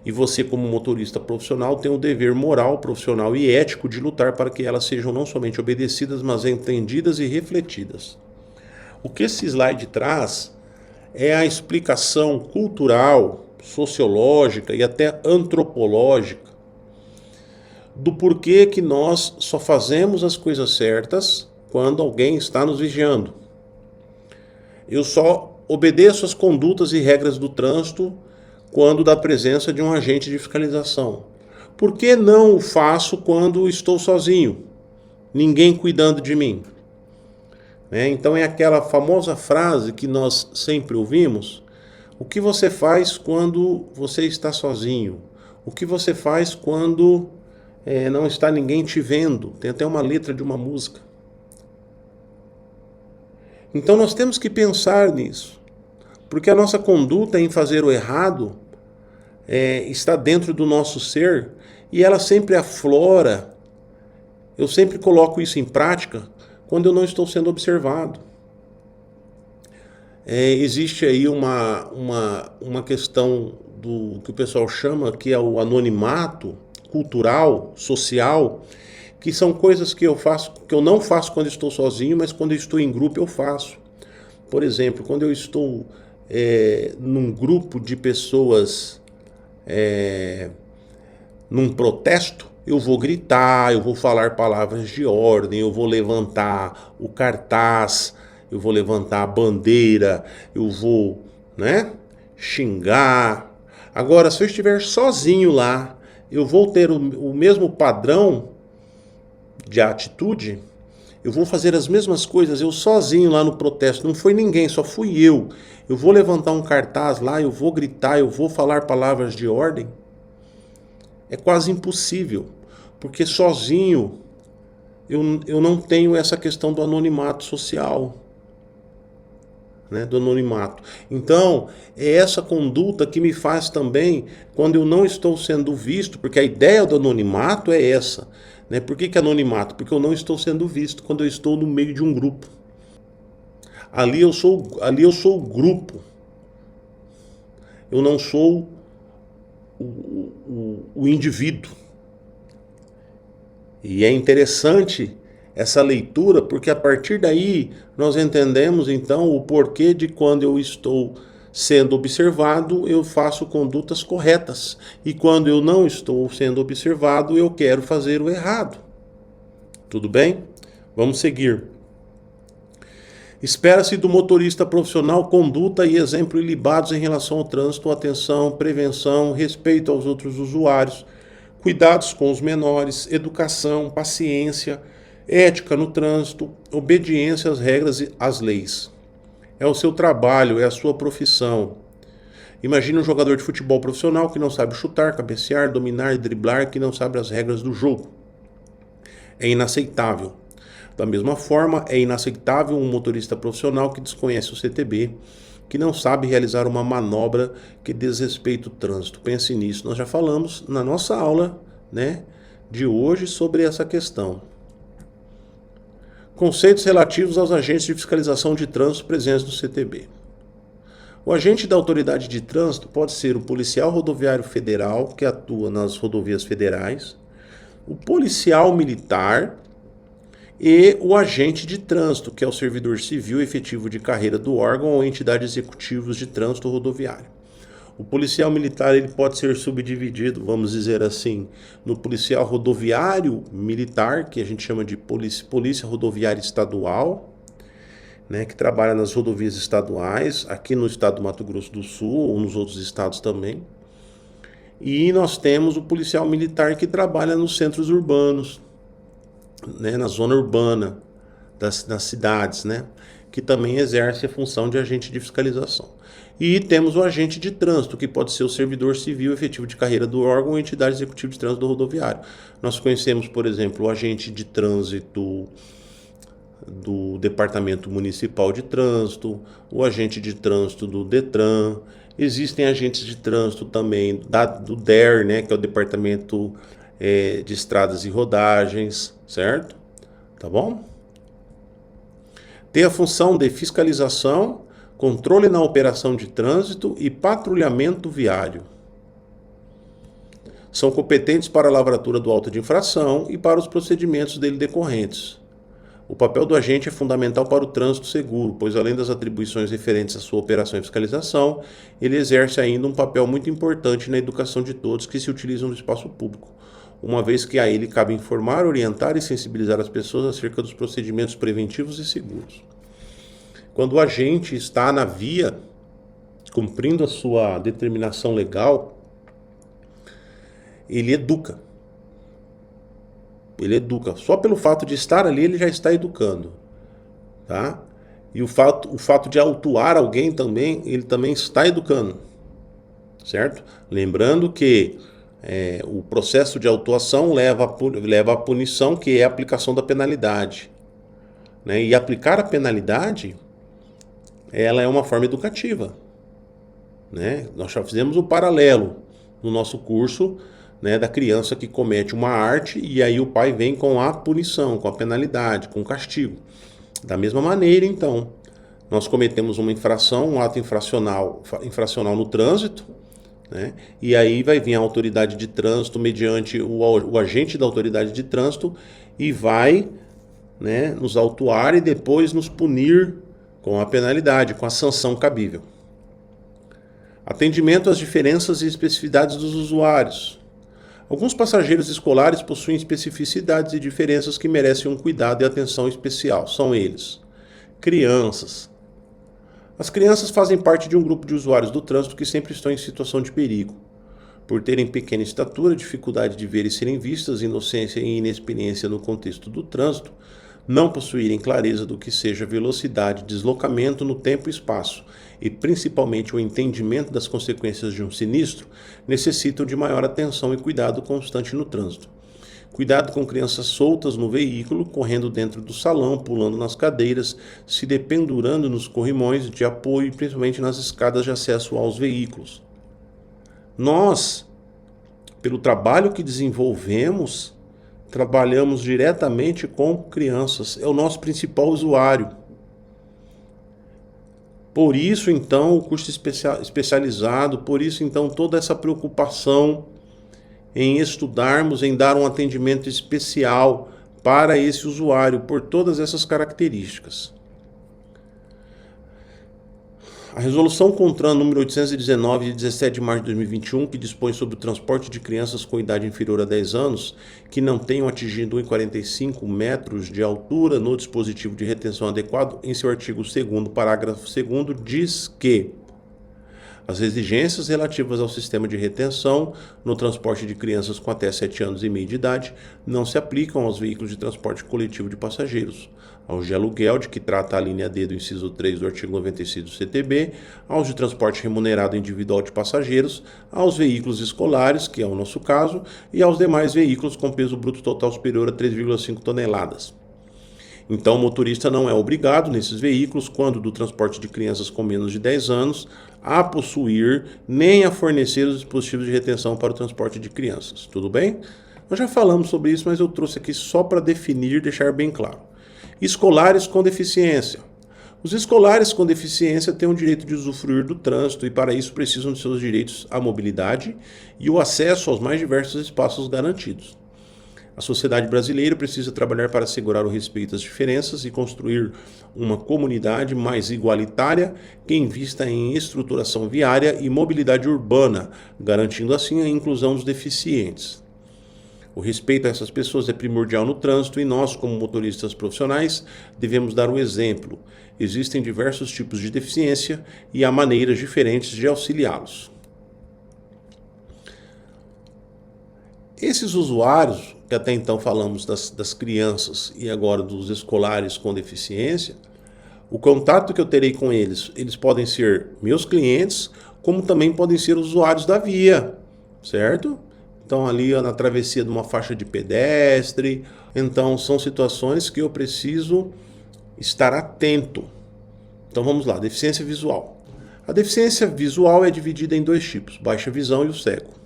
A: E você, como motorista profissional, tem o dever moral, profissional e ético de lutar para que elas sejam não somente obedecidas, mas entendidas e refletidas. O que esse slide traz é a explicação cultural, sociológica e até antropológica do porquê que nós só fazemos as coisas certas quando alguém está nos vigiando. Eu só obedeço às condutas e regras do trânsito quando da presença de um agente de fiscalização. Por que não o faço quando estou sozinho? Ninguém cuidando de mim. Então é aquela famosa frase que nós sempre ouvimos: o que você faz quando você está sozinho? O que você faz quando não está ninguém te vendo? Tem até uma letra de uma música. Então nós temos que pensar nisso. Porque a nossa conduta em fazer o errado está dentro do nosso ser e ela sempre aflora. Eu sempre coloco isso em prática quando eu não estou sendo observado. Existe aí uma questão do que o pessoal chama que é o anonimato cultural, social, que são coisas que eu faço, que eu não faço quando estou sozinho, mas quando eu estou em grupo eu faço. Por exemplo, quando eu estou num grupo de pessoas, num protesto, eu vou gritar, eu vou falar palavras de ordem, eu vou levantar o cartaz, eu vou levantar a bandeira, eu vou, né, xingar. Agora, se eu estiver sozinho lá, eu vou ter o mesmo padrão de atitude, eu vou fazer as mesmas coisas, eu sozinho lá no protesto, não foi ninguém, só fui eu. Eu vou levantar um cartaz lá, eu vou gritar, eu vou falar palavras de ordem. É quase impossível, porque sozinho eu não tenho essa questão do anonimato social, né, do anonimato. Então, é essa conduta que me faz também, quando eu não estou sendo visto, porque a ideia do anonimato é essa. Né? Por que anonimato? Porque eu não estou sendo visto quando eu estou no meio de um grupo. Ali eu sou o grupo. Eu não sou o indivíduo. E é interessante essa leitura, porque a partir daí nós entendemos então o porquê de quando eu estou sendo observado, eu faço condutas corretas. E quando eu não estou sendo observado, eu quero fazer o errado. Tudo bem? Vamos seguir. Espera-se do motorista profissional conduta e exemplo ilibados em relação ao trânsito, atenção, prevenção, respeito aos outros usuários, cuidados com os menores, educação, paciência, ética no trânsito, obediência às regras e às leis. É o seu trabalho, é a sua profissão. Imagine um jogador de futebol profissional que não sabe chutar, cabecear, dominar e driblar, que não sabe as regras do jogo. É inaceitável. Da mesma forma, é inaceitável um motorista profissional que desconhece o CTB, que não sabe realizar uma manobra que desrespeita o trânsito. Pense nisso. Nós já falamos na nossa aula, né, de hoje sobre essa questão. Conceitos relativos aos agentes de fiscalização de trânsito presentes no CTB. O agente da autoridade de trânsito pode ser o policial rodoviário federal, que atua nas rodovias federais, o policial militar e o agente de trânsito, que é o servidor civil efetivo de carreira do órgão ou entidade executivos de trânsito rodoviário. O policial militar ele pode ser subdividido, vamos dizer assim, no policial rodoviário militar, que a gente chama de polícia rodoviária estadual, né, que trabalha nas rodovias estaduais, aqui no estado do Mato Grosso do Sul, ou nos outros estados também. E nós temos o policial militar que trabalha nos centros urbanos, né, na zona urbana das cidades, né, que também exerce a função de agente de fiscalização. E temos o agente de trânsito, que pode ser o servidor civil efetivo de carreira do órgão ou entidade executiva de trânsito do rodoviário. Nós conhecemos, por exemplo, o agente de trânsito do Departamento Municipal de Trânsito, o agente de trânsito do Detran. Existem agentes de trânsito também do DER, né, que é o Departamento de Estradas e Rodagens, certo? Tá bom? Tem a função de fiscalização, controle na operação de trânsito e patrulhamento viário. São competentes para a lavratura do auto de infração e para os procedimentos dele decorrentes. O papel do agente é fundamental para o trânsito seguro, pois além das atribuições referentes à sua operação e fiscalização, ele exerce ainda um papel muito importante na educação de todos que se utilizam do espaço público, uma vez que a ele cabe informar, orientar e sensibilizar as pessoas acerca dos procedimentos preventivos e seguros. Quando o agente está na via, cumprindo a sua determinação legal, ele educa. Ele educa. Só pelo fato de estar ali, ele já está educando. Tá? E o fato de autuar alguém também, ele também está educando. Certo? Lembrando que o processo de autuação leva à punição, que é a aplicação da penalidade. Né? E aplicar a penalidade, ela é uma forma educativa. Né? Nós já fizemos um paralelo no nosso curso, né, da criança que comete uma arte e aí o pai vem com a punição, com a penalidade, com o castigo. Da mesma maneira, então, nós cometemos uma infração, um ato infracional no trânsito, né? E aí vai vir a autoridade de trânsito mediante o agente da autoridade de trânsito e vai, né, nos autuar e depois nos punir com a penalidade, com a sanção cabível. Atendimento às diferenças e especificidades dos usuários. Alguns passageiros escolares possuem especificidades e diferenças que merecem um cuidado e atenção especial. São eles: crianças. As crianças fazem parte de um grupo de usuários do trânsito que sempre estão em situação de perigo. Por terem pequena estatura, dificuldade de ver e serem vistas, inocência e inexperiência no contexto do trânsito, não possuírem clareza do que seja velocidade, deslocamento no tempo e espaço, e principalmente o entendimento das consequências de um sinistro, necessitam de maior atenção e cuidado constante no trânsito. Cuidado com crianças soltas no veículo, correndo dentro do salão, pulando nas cadeiras, se dependurando nos corrimões de apoio e principalmente nas escadas de acesso aos veículos. Nós, pelo trabalho que desenvolvemos, trabalhamos diretamente com crianças. É o nosso principal usuário. Por isso, então, o curso especializado, por isso, então, toda essa preocupação em estudarmos, em dar um atendimento especial para esse usuário, por todas essas características. A resolução CONTRAN número 819, de 17 de março de 2021, que dispõe sobre o transporte de crianças com idade inferior a 10 anos, que não tenham atingido 1,45 metros de altura no dispositivo de retenção adequado, em seu artigo 2º, parágrafo 2º, diz que as exigências relativas ao sistema de retenção no transporte de crianças com até 7 anos e meio de idade não se aplicam aos veículos de transporte coletivo de passageiros, aos de aluguel, de que trata a linha D do inciso 3 do artigo 96 do CTB, aos de transporte remunerado individual de passageiros, aos veículos escolares, que é o nosso caso, e aos demais veículos com peso bruto total superior a 3,5 toneladas. Então, o motorista não é obrigado, nesses veículos, quando do transporte de crianças com menos de 10 anos, a possuir nem a fornecer os dispositivos de retenção para o transporte de crianças. Tudo bem? Nós já falamos sobre isso, mas eu trouxe aqui só para definir e deixar bem claro. Escolares com deficiência. Os escolares com deficiência têm o direito de usufruir do trânsito e, para isso, precisam de seus direitos à mobilidade e o acesso aos mais diversos espaços garantidos. A sociedade brasileira precisa trabalhar para assegurar o respeito às diferenças e construir uma comunidade mais igualitária que invista em estruturação viária e mobilidade urbana, garantindo assim a inclusão dos deficientes. O respeito a essas pessoas é primordial no trânsito e nós, como motoristas profissionais, devemos dar o exemplo. Existem diversos tipos de deficiência e há maneiras diferentes de auxiliá-los. Esses usuários, que até então falamos das crianças e agora dos escolares com deficiência, o contato que eu terei com eles, eles podem ser meus clientes, como também podem ser usuários da via, certo? Então ali na travessia de uma faixa de pedestre, então são situações que eu preciso estar atento. Então vamos lá, deficiência visual. A deficiência visual é dividida em dois tipos, baixa visão e o cego.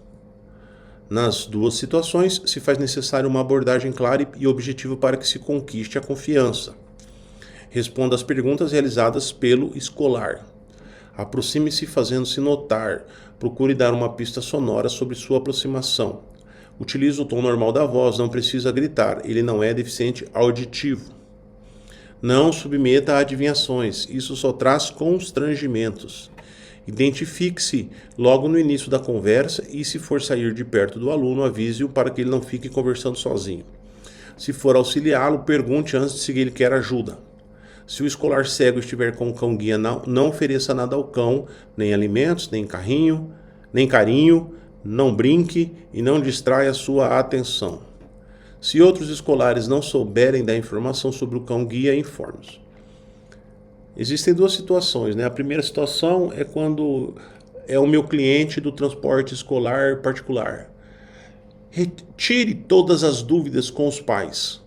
A: Nas duas situações, se faz necessário uma abordagem clara e objetiva para que se conquiste a confiança. Responda às perguntas realizadas pelo escolar. Aproxime-se fazendo-se notar. Procure dar uma pista sonora sobre sua aproximação. Utilize o tom normal da voz, não precisa gritar, ele não é deficiente auditivo. Não submeta a adivinhações, isso só traz constrangimentos. Identifique-se logo no início da conversa e, se for sair de perto do aluno, avise-o para que ele não fique conversando sozinho. Se for auxiliá-lo, pergunte antes se ele quer ajuda. Se o escolar cego estiver com o cão-guia, não ofereça nada ao cão, nem alimentos, nem carinho, não brinque e não distraia sua atenção. Se outros escolares não souberem dar informação sobre o cão-guia, informe-os. Existem duas situações, né? A primeira situação é quando é o meu cliente do transporte escolar particular. Retire todas as dúvidas com os pais,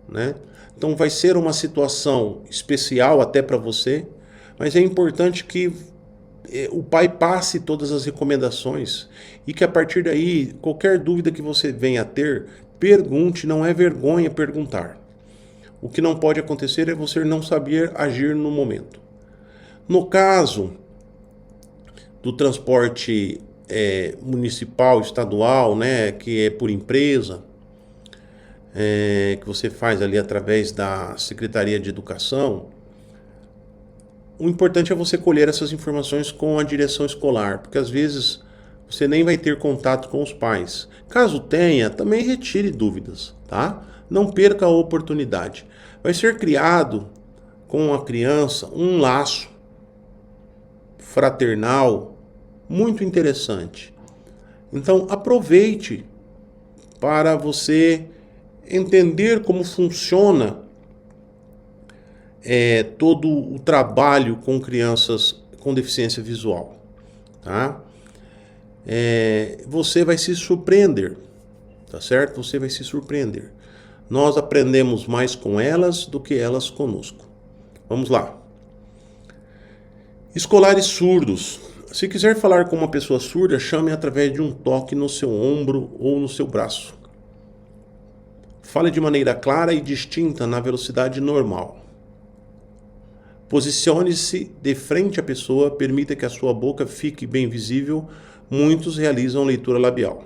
A: né? Então vai ser uma situação especial até para você, mas é importante que o pai passe todas as recomendações e que a partir daí, qualquer dúvida que você venha a ter, pergunte, não é vergonha perguntar. O que não pode acontecer é você não saber agir no momento. No caso do transporte municipal, estadual, né, que é por empresa, que você faz ali através da Secretaria de Educação, o importante é você colher essas informações com a direção escolar, porque às vezes você nem vai ter contato com os pais. Caso tenha, também retire dúvidas, tá? Não perca a oportunidade. Vai ser criado com a criança um laço fraternal muito interessante. Então aproveite para você entender como funciona todo o trabalho com crianças com deficiência visual, tá? Você vai se surpreender, tá certo? Você vai se surpreender. Nós aprendemos mais com elas do que elas conosco. Vamos lá. Escolares surdos. Se quiser falar com uma pessoa surda, chame através de um toque no seu ombro ou no seu braço. Fale de maneira clara e distinta na velocidade normal. Posicione-se de frente à pessoa, permita que a sua boca fique bem visível. Muitos realizam leitura labial.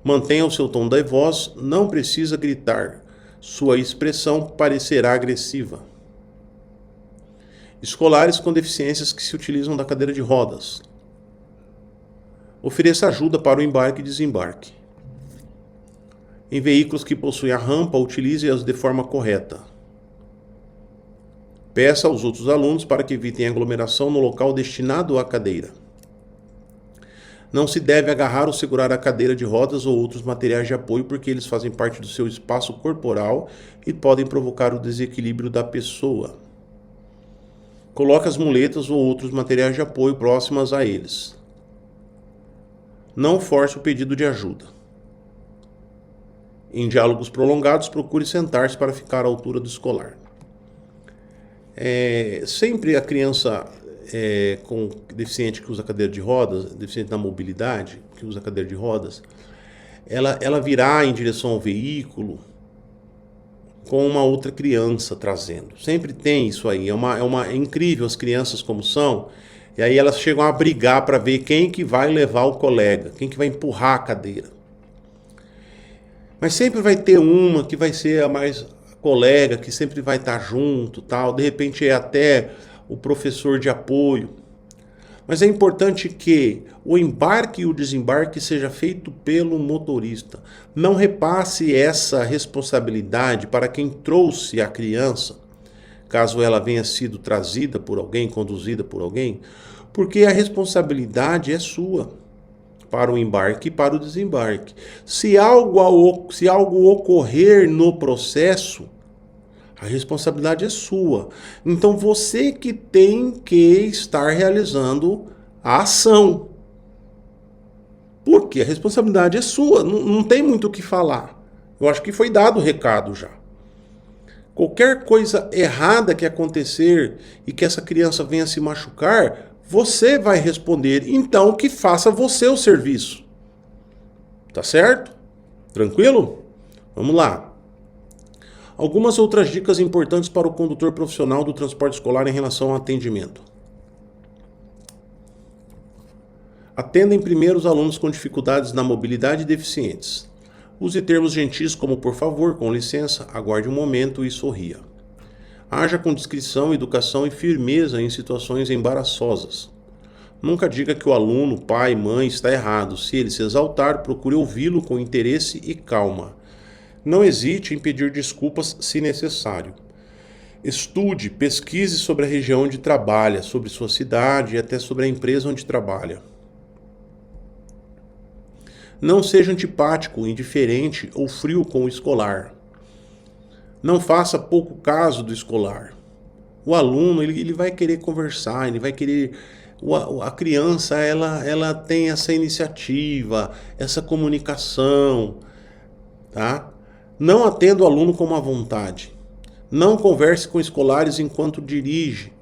A: Mantenha o seu tom da voz, não precisa gritar. Sua expressão parecerá agressiva. Escolares com deficiências que se utilizam da cadeira de rodas. Ofereça ajuda para o embarque e desembarque. Em veículos que possuem a rampa, utilize-as de forma correta. Peça aos outros alunos para que evitem aglomeração no local destinado à cadeira. Não se deve agarrar ou segurar a cadeira de rodas ou outros materiais de apoio porque eles fazem parte do seu espaço corporal e podem provocar o desequilíbrio da pessoa. Coloque as muletas ou outros materiais de apoio próximas a eles. Não force o pedido de ajuda. Em diálogos prolongados, procure sentar-se para ficar à altura do escolar. Sempre a criança com deficiente que usa cadeira de rodas, deficiente na mobilidade, que usa cadeira de rodas, ela virá em direção ao veículo com uma outra criança trazendo. Sempre tem isso aí. É incrível as crianças como são. E aí elas chegam a brigar para ver quem que vai levar o colega, quem que vai empurrar a cadeira. Mas sempre vai ter uma que vai ser a mais colega, que sempre vai estar junto, tal. De repente é até o professor de apoio. Mas é importante que o embarque e o desembarque seja feito pelo motorista. Não repasse essa responsabilidade para quem trouxe a criança, caso ela venha sido trazida por alguém, conduzida por alguém, porque a responsabilidade é sua para o embarque e para o desembarque. Se algo ocorrer no processo, a responsabilidade é sua. Então você que tem que estar realizando a ação. Porque a responsabilidade é sua, não tem muito o que falar. Eu acho que foi dado o recado já. Qualquer coisa errada que acontecer e que essa criança venha se machucar, você vai responder. Então que faça você o serviço. Tá certo? Tranquilo? Vamos lá. Algumas outras dicas importantes para o condutor profissional do transporte escolar em relação ao atendimento. Atendem primeiro os alunos com dificuldades na mobilidade e deficientes. Use termos gentis como por favor, com licença, aguarde um momento e sorria. Haja com discrição, educação e firmeza em situações embaraçosas. Nunca diga que o aluno, pai, mãe está errado. Se ele se exaltar, procure ouvi-lo com interesse e calma. Não hesite em pedir desculpas se necessário. Estude, pesquise sobre a região onde trabalha, sobre sua cidade e até sobre a empresa onde trabalha. Não seja antipático, indiferente ou frio com o escolar. Não faça pouco caso do escolar. O aluno ele vai querer conversar, ele vai querer... A criança ela tem essa iniciativa, essa comunicação, tá? Não atenda o aluno com má vontade. Não converse com escolares enquanto dirige.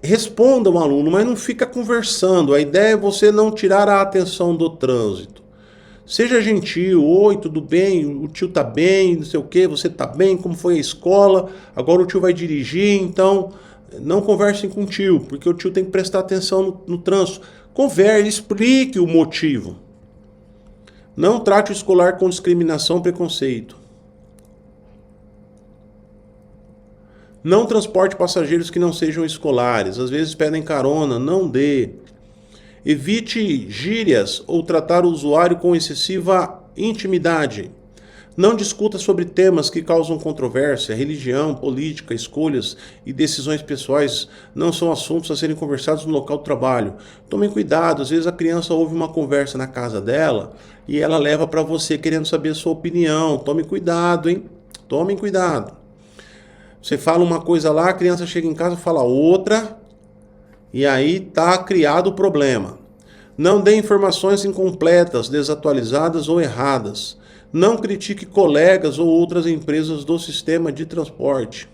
A: Responda o aluno, mas não fica conversando. A ideia é você não tirar a atenção do trânsito. Seja gentil. Oi, tudo bem? O tio tá bem, não sei o que, você tá bem, como foi a escola? Agora o tio vai dirigir, então não conversem com o tio, porque o tio tem que prestar atenção no trânsito. Converse, explique o motivo. Não trate o escolar com discriminação ou preconceito. Não transporte passageiros que não sejam escolares. Às vezes pedem carona, não dê. Evite gírias ou tratar o usuário com excessiva intimidade. Não discuta sobre temas que causam controvérsia. Religião, política, escolhas e decisões pessoais não são assuntos a serem conversados no local de trabalho. Tomem cuidado, às vezes a criança ouve uma conversa na casa dela e ela leva para você querendo saber a sua opinião. Tome cuidado, hein? Tomem cuidado. Você fala uma coisa lá, a criança chega em casa e fala outra, e aí está criado o problema. Não dê informações incompletas, desatualizadas ou erradas. Não critique colegas ou outras empresas do sistema de transporte.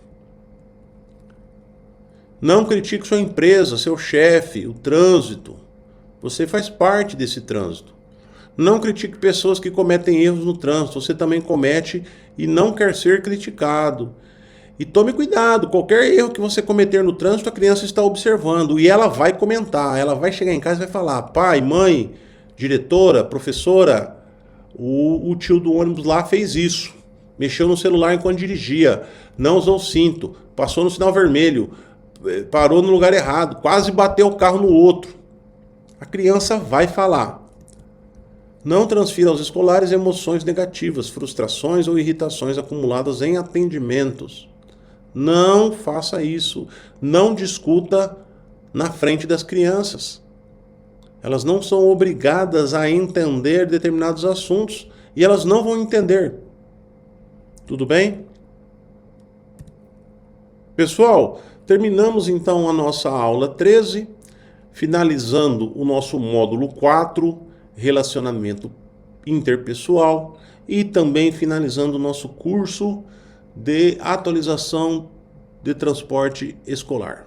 A: Não critique sua empresa, seu chefe, o trânsito. Você faz parte desse trânsito. Não critique pessoas que cometem erros no trânsito. Você também comete e não quer ser criticado. E tome cuidado, qualquer erro que você cometer no trânsito, a criança está observando e ela vai comentar, ela vai chegar em casa e vai falar: pai, mãe, diretora, professora, o tio do ônibus lá fez isso, mexeu no celular enquanto dirigia, não usou cinto, passou no sinal vermelho, parou no lugar errado, quase bateu o carro no outro. A criança vai falar. Não transfira aos escolares emoções negativas, frustrações ou irritações acumuladas em atendimentos. Não faça isso. Não discuta na frente das crianças. Elas não são obrigadas a entender determinados assuntos e elas não vão entender. Tudo bem? Pessoal, terminamos então a nossa aula 13, finalizando o nosso módulo 4, relacionamento interpessoal, e também finalizando o nosso curso de atualização de transporte escolar.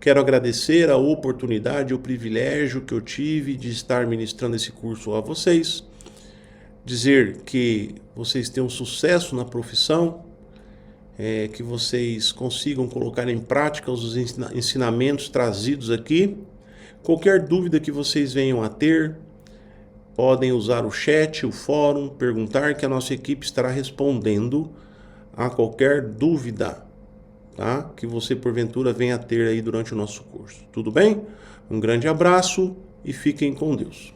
A: Quero agradecer a oportunidade, o privilégio que eu tive de estar ministrando esse curso a vocês, dizer que vocês tenham sucesso na profissão, que vocês consigam colocar em prática os ensinamentos trazidos aqui. Qualquer dúvida que vocês venham a ter, podem usar o chat, o fórum, perguntar, que a nossa equipe estará respondendo a qualquer dúvida, tá? Que você porventura venha a ter aí durante o nosso curso. Tudo bem? Um grande abraço e fiquem com Deus.